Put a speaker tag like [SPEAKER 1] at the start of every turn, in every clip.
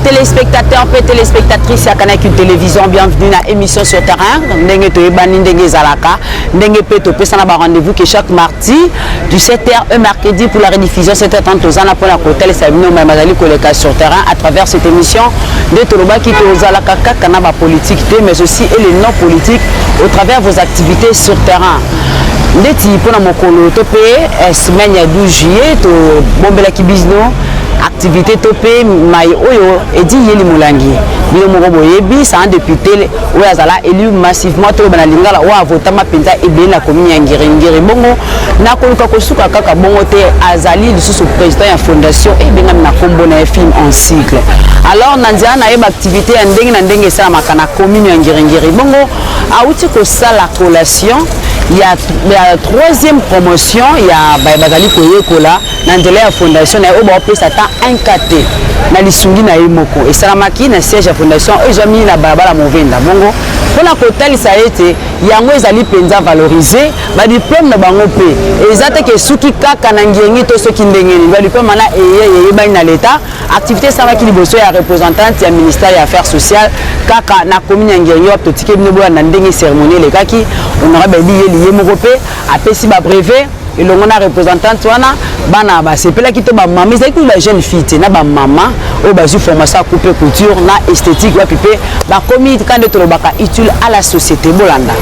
[SPEAKER 1] téléspectateurs et téléspectatrices à Canal Télévision, bienvenue dans l'émission sur terrain. Ndenge toyebani ndenge zalaka, ndenge peto pesa na ba rendez-vous que chaque mardi du 7h et mercredi pour la rediffusion 7h30 aux ana pour la hôtel Sabino Mamazali koleka sur terrain à travers cette émission de Toloba qui te zalaka kaka na ba politique mais aussi et les non politiques au travers vos activités sur terrain. Ndeti pona mokolo topé semaine ya 12 juillet to bombela kibizno activité topé mai oyo edi yeli mulangi bino moko boyebi ça un député oyo azala élu massivement to bana lingala o avota mapenza ebe na commune ya Ngiri bongo na koluka kosuka kaka bongo te azali lisusu président ya fondation ebenga na kombo na film en cycle alors nandia na yeba activité ya ndenge na ndenge sala makana commune ya Ngiri bongo auti ko sala collation il y a la troisième promotion il y a bazali koyekola na ndele ya fondation na oba pesa ta 1KT na lisungi na yemoko et salamaki na siège ya fondation et jami na balabala movenda bongo pona kotal sa été yango ezali penza valoriser ba diplôme na bango pe ezate ke suki kaka na ngengi to soki ndengeni ba diplôme na eye ba na l'état activité samaki liboso ya représentante ya ministère ya affaires sociales kaka na commune ya ngengi to tike bino na ndenge cérémonie le kaki on aura ba lié moko pe apesi ba brevet et l'on a représentante wana bana ba sepela kito ba mama c'est que la jeune fille na ba mama o ba ju formation à couper couture na esthétique wa pipe ba komi quand de tolobaka utile à la société bolanda.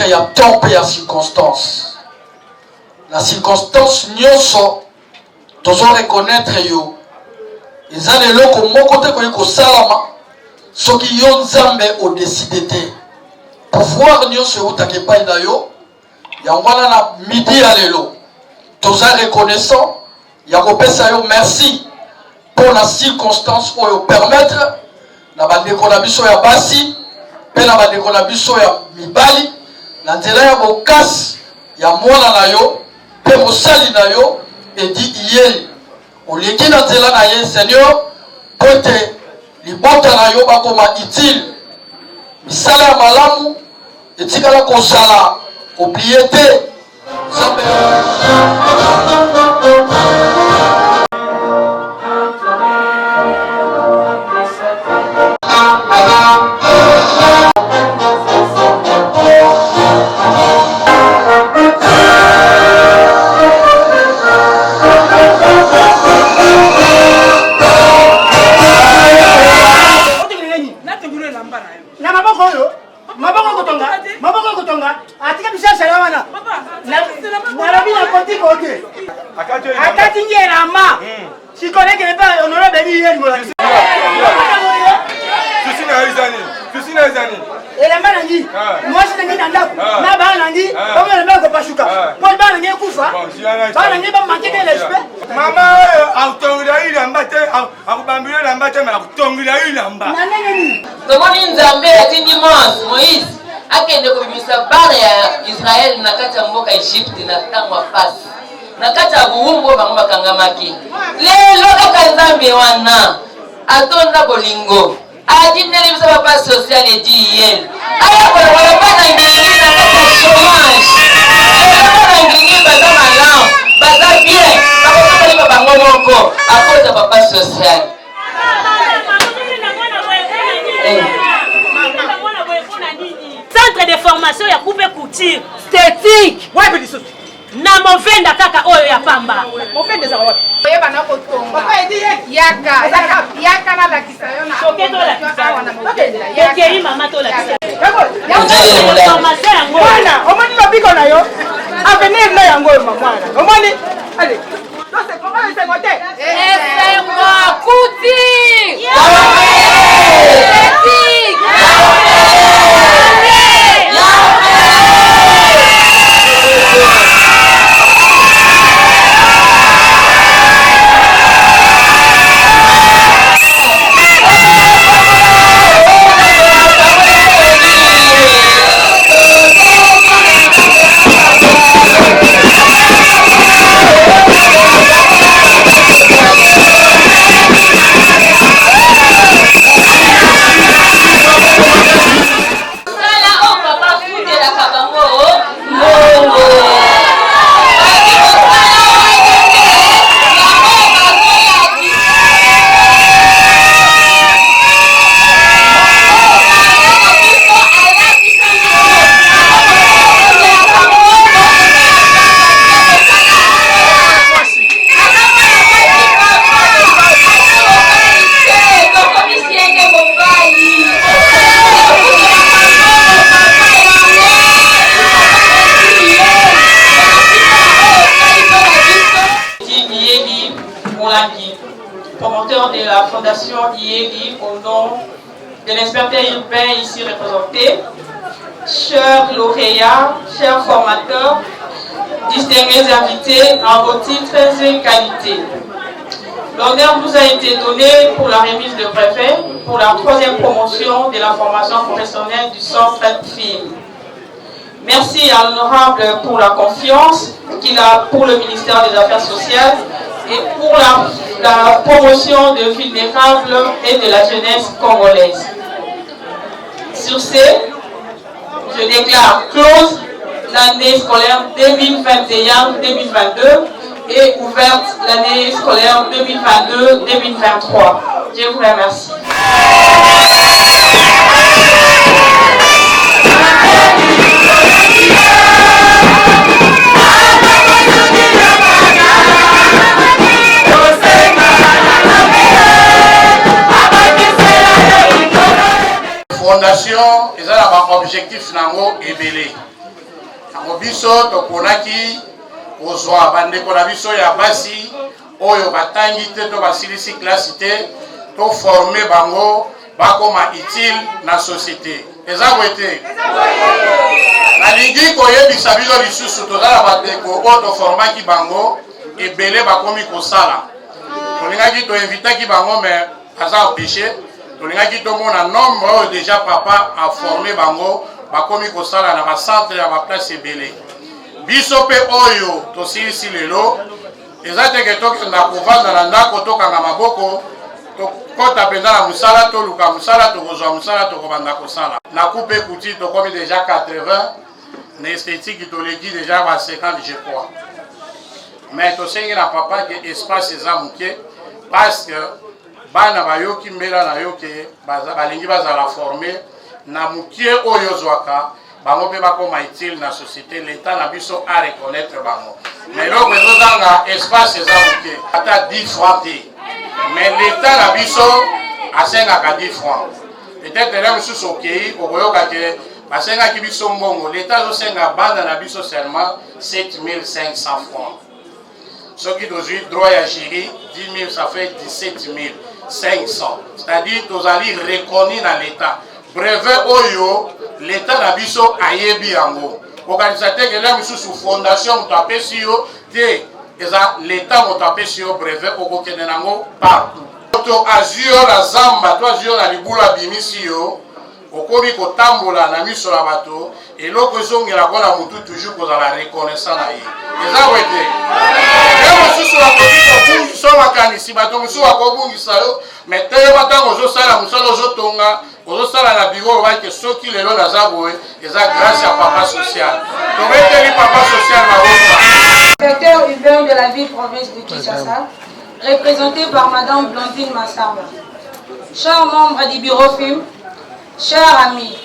[SPEAKER 2] Il y a temps et la circonstance. La circonstance, nous devons reconnaître yo. Ils ont les locaux, mon côté, que salama, ce qui ont zambé au décidé. Pouvoir nous se outaké pas d'ailleurs. Il y a un midi à l'élo. Tous reconnaissant, il y a un merci pour la circonstance pour permettre la bande de ya basi, pe la bande de ya mibali. Na nzela ya bokasi ya mwana na yo pe mosali na yo edi iyeli oleki na nzela na ye Seigneur pote libota na yo bakoma utile misala ya malamu etikala kosala oublié te
[SPEAKER 3] Moïse akende kobimisa bare ya Israel na kati ya mboka Egypte na ntango ya pasi na kati ya buwumbu bango bakangamaki. Lelo kaka Nzambe wana atonda bolingo adineli biso papa social edi ayakola wala bana ngingi na kati ya chômage bana ngingi baza malamu baza bien bakokokolima bango moko akota papa social.
[SPEAKER 4] Centre de formation ya coupe couture esthétique wapi lisusu na movenda kaka oyo ya pamba movenda za wapi
[SPEAKER 5] oyeba na kotonga papa edi yaka na la kisayo na
[SPEAKER 4] soketo la kisayo na movenda okei mama to la kisayo
[SPEAKER 5] formation yango bana omoni lobiko na yo avenir na yango mwana omoni allez non c'est comment c'est côté
[SPEAKER 3] c'est moi couture
[SPEAKER 6] promoteur de la fondation IELI au nom de l'inspecteur urbain ici représenté, chers lauréats, chers formateurs, distingués invités en vos titres et qualités. L'honneur vous a été donné pour la remise de brevet pour la 3e promotion de la formation professionnelle du centre FIM. Merci à l'honorable pour la confiance qu'il a pour le ministère des Affaires sociales et pour la promotion de vulnérables et de la jeunesse congolaise. Sur ce, je déclare close l'année scolaire 2021-2022 et ouverte l'année scolaire 2022-2023. Je vous remercie.
[SPEAKER 7] Fondation eza na ba objectif nango ebele. Nango biso toponaki kozwa bandeko na biso ya basi oyo batangi te to basilisi classe te to former bango bakoma utile na société. Eza boete. Nalingi koyebisa biso lisusu toza na bandeko oyo toformaki bango ebele bakomi kosala. Tolingaki toinvitaki bango mais aza empêché. Tolingaki tomona nombre déjà papa a formé bango bakomi kosala na ba centre ya ba place ebele. Biso pe oyo tosilisi lelo eza teke tokenda kovanda na ndako tokanga maboko tokota mpenza na mosala toluka mosala tokozwa mosala tokobanda kosala. Na coupe couture tokomi déjà 80 na esthétique toleki déjà ba 50 je crois. Mais tosengi na papa ke espace eza moke parce que bana bayoki mbela na yo ke balingi bazala formé na mukie oyo zwaka bango pe bakoma utile na société l'état na biso a reconnaître bango mais loko ezozanga espace eza mukie ata 10 francs te mais l'état na biso asengaka 10 francs peut-être là mosusu okei okoyoka ke basengaki biso mbongo l'état azosenga bana na biso seulement 7500 francs soki tozwi droit ya jury 10 000 ça fait 17 500 c'est-à-dire tozali reconnu na l'état brevet oyo l'état na biso ayebi yango organisateur ke la mosusu fondation moto apesi yo te eza l'état moto apesi yo brevet okokende nango partout to azwi yo na zamba to azwi yo na libula abimisi yo okomi kotambola na miso na bato eloko ezongela mpona motu toujours kozala reconnaissant na ye eza wete ye mosusu bakoki kobungisa makanisi bato mosusu bakobungisa yo mais teyeba ntango ozosala mosala ozotonga ozosala na biro obaki soki lelo naza boye eza grâce ya papa social tobeteli papa social mabota.
[SPEAKER 8] Secteur urbain de la ville-province de Kinshasa, représenté par Madame Blandine Massamba. Chers membres du bureau FIM, chers amis,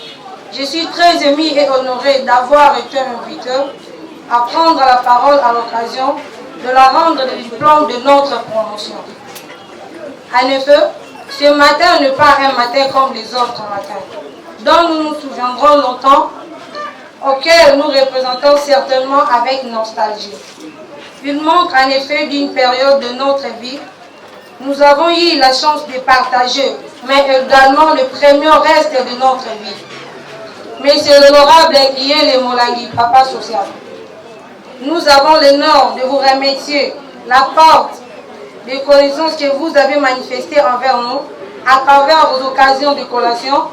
[SPEAKER 8] je suis très ému et honoré d'avoir été invité à prendre la parole à l'occasion de la rendre le diplôme de notre promotion. En effet, ce matin n'est pas un matin comme les autres matins, dont nous nous souviendrons longtemps, auquel nous représentons certainement avec nostalgie. Il manque en effet d'une période de notre vie. Nous avons eu la chance de partager, mais également le premier reste de notre vie. Mais c'est l'honorable Guillaume Molangi, papa social. Nous avons l'honneur de vous remercier l'apport des connaissances que vous avez manifestées envers nous à travers vos occasions de collation.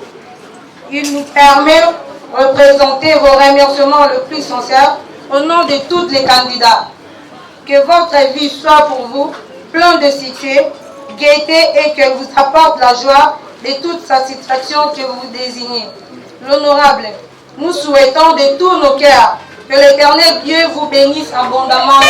[SPEAKER 8] Il nous permet de représenter vos remerciements le plus sincères au nom de tous les candidats. Que votre vie soit pour vous plein de succès, gaieté et qu'elle vous apporte la joie de toute satisfaction que vous désignez. L'honorable, nous souhaitons de tous nos cœurs que l'Éternel Dieu vous bénisse abondamment.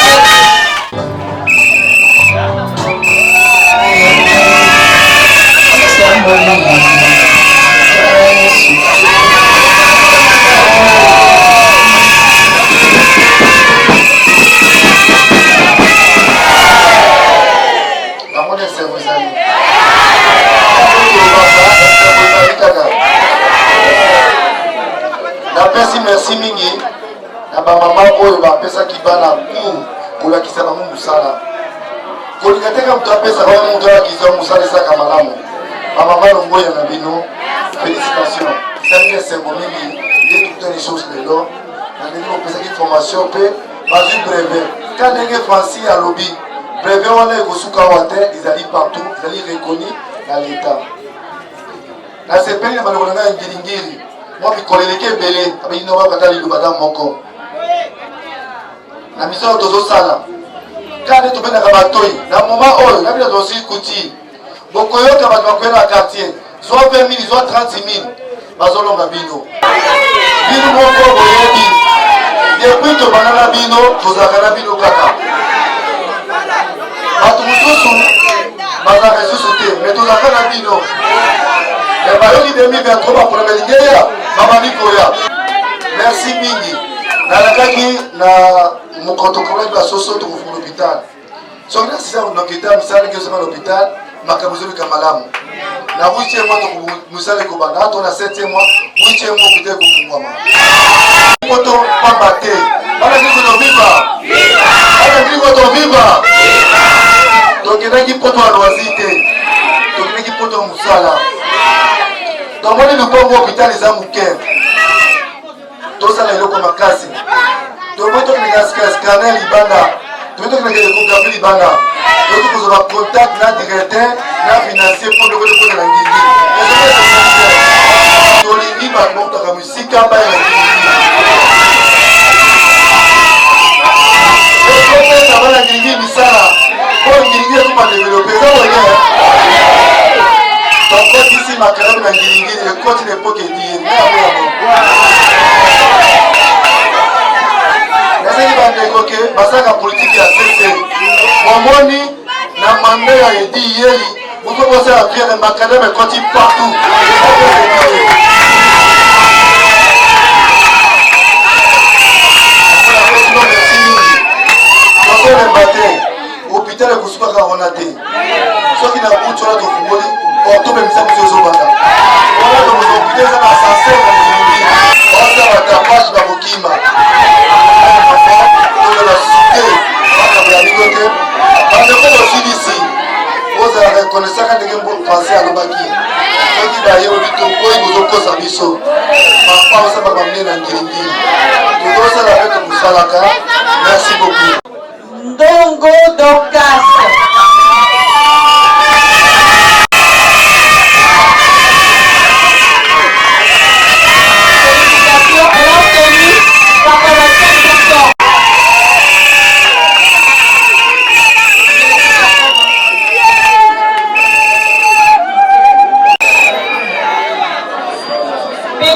[SPEAKER 9] Merci mingi na ba mama oyo ba pesa kibana pour la kisana mu musala ko likateka mtu apesa kwa mtu akizo musala saka malamu ba mama longoya na bino félicitations c'est un symbole mingi de toutes les choses de l'eau na ndio pesa ki formation pe bazu brevet quand nenge Francis à lobby brevet wana ekosuka wate izali partout izali reconnu dans l'état na sepeli na balonga ngiri moi bikoleleke ebele abino bakatali lubada moko na miso tozosala kane tobendaka batoi na moma oyo nabina tosi kuti bokoyoka bato bakoyena na quartier soit 20 000 soit 30 000 bazolonga bino bino moko boyebi depuis tobanda na bino tozalaka na bino kaka bato mosusu bazalaka lisusu te mais tozalaka na bino mais bayoki 2023 bakolonga lingeya merci mingi nalakaki na mokotokolaki basoso tokofunga l'hôpital soki nasisa l'hôpital misala nge osaka l'hôpital makambo ezobika malamu na 8e mois tokomisala ekobanda to na 7e mois 8e mois hôpital ekofungwama poto pamba te banakikoto viva banakikoto viva tokendaki poto ya loisi te tokendaki poto ya mosala tomoni lupango hôpital eza moke tosala eloko makasi tomoni tokeneka scanner libanda tomoni tokeneka échographie libanda toki kozwa contact na directeur na financier mpo tokotekota na ngindi tolingi bato bakutaka mosika baya na ngindi topesa bana ngindi misala mpo ngindi ekoma développe eza boye tokotisi makarabu na ngilingili ekoti na epoke ediye naseki bandeko ke basalaka politike ya sese bomoni na manda ya edi yeli buko bosala pierre makarabu ekoti partout tokolemba te hôpital ekosukaka wana te soki na butu wana tofungoli porto bemisa mosu ezobanda wana tokozokide eza na sancer na ngilingili oza batapage bakokima tozala sute makambo ya bigo te bandeko bosilisi ozala rekonesaka ndenge français alobaki soki bayebi tokoyi bozokosa biso papa osala bamine na ngilingili tozosala mpe tokosalaka merci beaucoup
[SPEAKER 10] Ndongo Dorcas.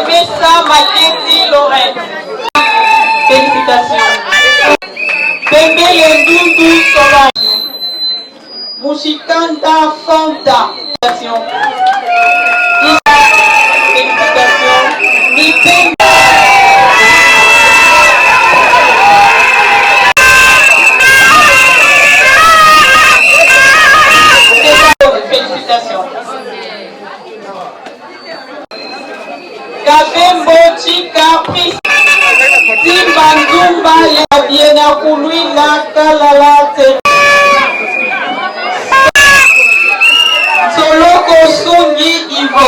[SPEAKER 6] Messa Maketi Lorraine. Félicitations. Pembele Ndundu Solange. Mushikanda Fanta. Félicitations. Félicitations. Félicitations. Kabembo Chika Pris. Timbandumba ya Biena Kuluila Kalalate. Soloko Sungi Ivo.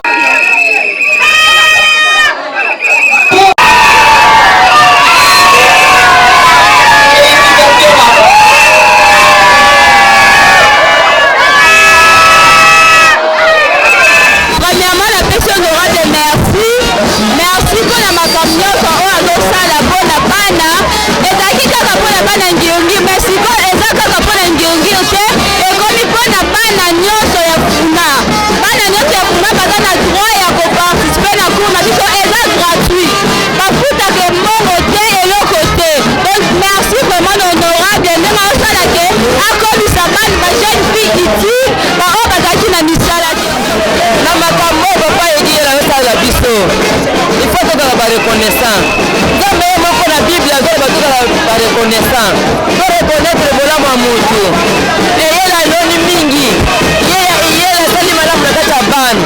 [SPEAKER 11] Premièrement, la personne aura des merci. Merci pour la macamio, pour la bonne bana. Et d'ailleurs, quand on a bana ngiongi, merci pour les autres pour la ngiongi, ok? Et comme il faut la bana nyonso ya funa. Bana nyonso ya funa, parce qu'on a droit à participer à la cour, mais c'est gratuit. Bafuta que mon côté et l'autre côté. Donc merci vraiment honorable. Et même en ça, à comme ça bana, ma jeune fille ici, par rapport à qui n'a mis ça là. Na makambo papa yedi la sala biso. Il faut que la reconnaissance. Nzambe moko na Bible azala batuka la reconnaissance. Pour reconnaître le bola mwa mutu. Et la loni mingi. Yela sali malamu na kata ban.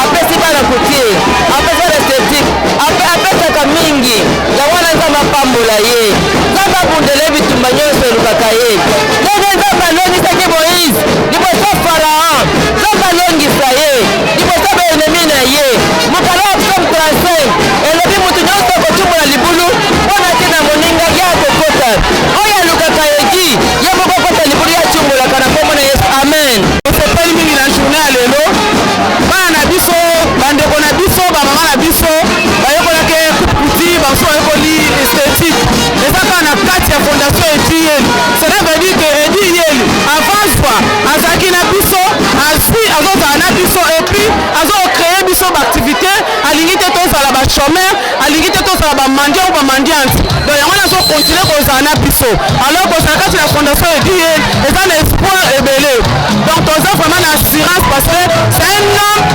[SPEAKER 11] Après si bana kotie. Après ça esthétique. Après ça ka mingi. Ya wana nzamba pambola ye. Nzamba bundele bitumba nyonso lukaka ye. Nzamba loni saki Moïse. Libo sa Pharaon. Nzamba longi sa ye. Libo sa ba ennemi na ye. Mukala Psalm 35. Elobi mutu nyonso kotumbola libulu. Wana tena moninga ya kokota. Oya lukaka yeki. Ya moko kota libulu ya tumbola kana komo na Yesu. Amen.
[SPEAKER 5] Osepeli mingi na journée ya lelo. Bana na biso, bandeko na biso, ba mama na biso, bayokolake kuti baso bayokoli esthétique. Eza kaka na kati ya fondation Edi Yeli. Cela veut dire que Edi Yeli avance pas. Azaki na biso, asi azozala na biso et puis azocréer biso baactivité, alingi te tozala ba chômeur, alingi te tozala ba mendiant ou ba mendiante. Donc yango nazo continuer kozala na biso. Alors kozala kati na fondation Edi Yeli, eza na espoir ebele. Donc toza vraiment na assurance parce que c'est un homme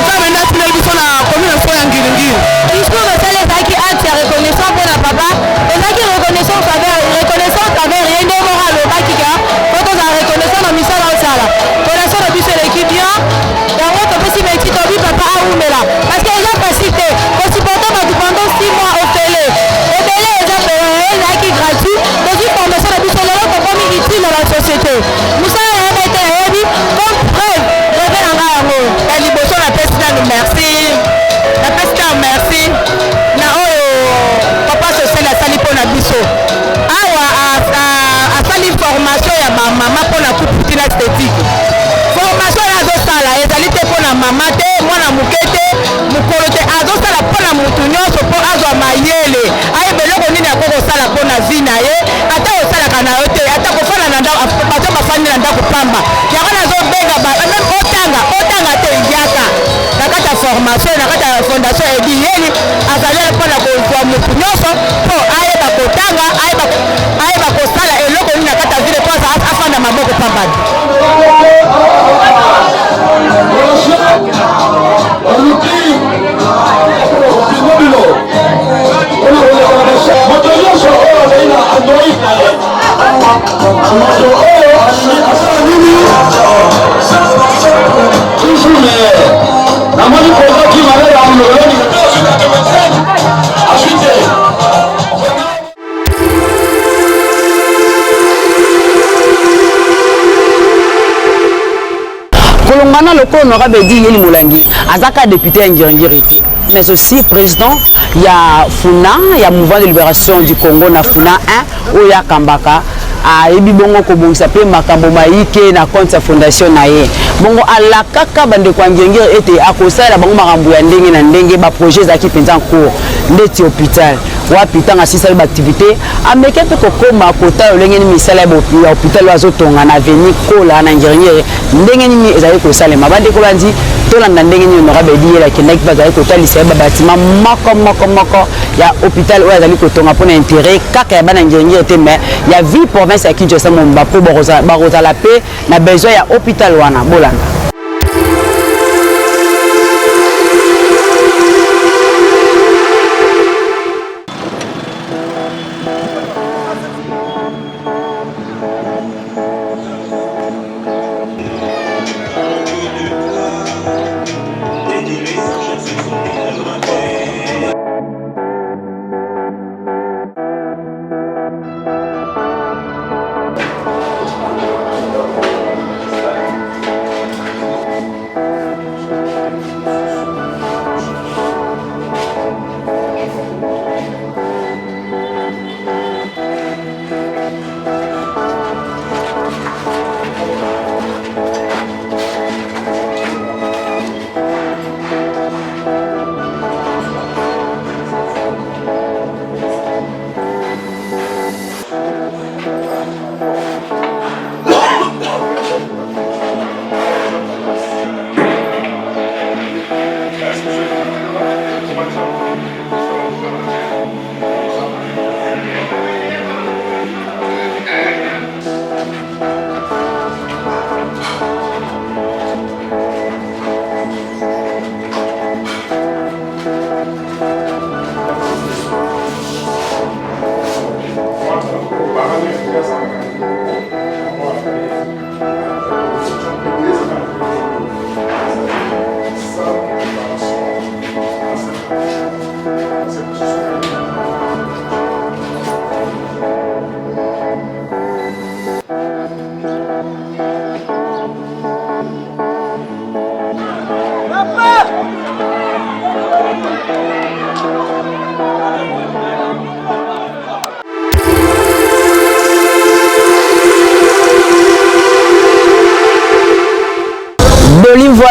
[SPEAKER 5] ça maintenant final biso na commune so ya Ngiringiri.
[SPEAKER 11] Discours de celle qui a été reconnaissant pour la papa, et ça qui reconnaissant avec rien de moral au Bakika, quand on a reconnaissant dans Michel Al-Sala. Connaissant le but de l'équipe bien, dans votre petit métier, tu as vu papa à Oumela. Parce qu'il y a facilité, quand tu portes pendant 6 mois au télé, et télé est un qui est gratuit, dans une formation de but de l'équipe, pour qu'on utile dans la société. Michel a été réuni comme preuve, revenez en amour. La libotion, la personne, merci. La personne, merci. Papa social a sali pour la biso. Awa a sali formation ya maman pour la coupe esthétique. Formation ya zo sala ezali te pour la maman te mwana mukete mukolo te azo sala pour la mutu nyonso po azwa mayele. Aye beloko nini akoko sala pour na vie na ye ata osala kana yo te ata kofana na ndako bato bafandi na ndako pamba. Yango nazo benga ba même otanga te yaka. Na kata formation na kata fondation Edi Yeli azali pour la kozwa mutu nyonso po aye bakotanga aye bakosala eloko nini na kata ville po afanda maboko pamba.
[SPEAKER 1] Kolongana loko honorable Edi Yeli Molangi azaka député à Ngiringiri mais aussi président il y a Funa il y a mouvement de libération du Congo na Funa 1 Oya Kambaka a ebi bongo ko bongisa pe makambo maike na compte ya fondation na ye bongo ala kaka bande kwa Ngiringiri ete akosala bango makambo ya ndenge na ndenge ba projet za ki penza en cours ndeti hôpital wapi tanga sisa ba activité ameke pe kokoma kota olenge ni misala ya hôpital wazotonga na avenue kola na ngirinyere ndenge nini ezali ko salema bande ko bandi tolanda ndenge nini honorable diela kendaki bazali kotalisa ba bâtiment moko ya hôpital oyo azali kotonga pona intérêt kaka ya bana ngirinyere te mais ya ville province ya Kinshasa momba po barozala pe na besoin ya hôpital wana bolanda.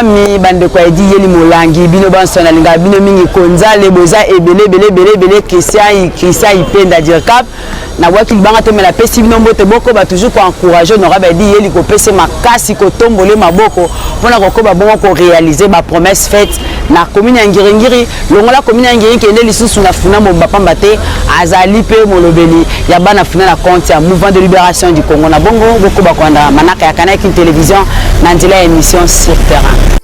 [SPEAKER 1] Mi bande kwa edi yeli molangi bino bansona linga bino mingi konzale boza ebele Christian ipenda dirkap na waki libanga te mela pesi bino mbote boko ba toujours ko encourager honorable edi yeli ko pese makasi ko tombole maboko pona ko ba bongo ko réaliser ba promesse faite na commune ya Ngiringiri longola commune ya Ngiringiri kende lisusu na funa mo bapamba te azali pe molobeli ya bana funa na compte ya mouvement de libération du Congo na bongo boko ba kwanda manaka ya Canal Télévision na ndila émission sur terrain.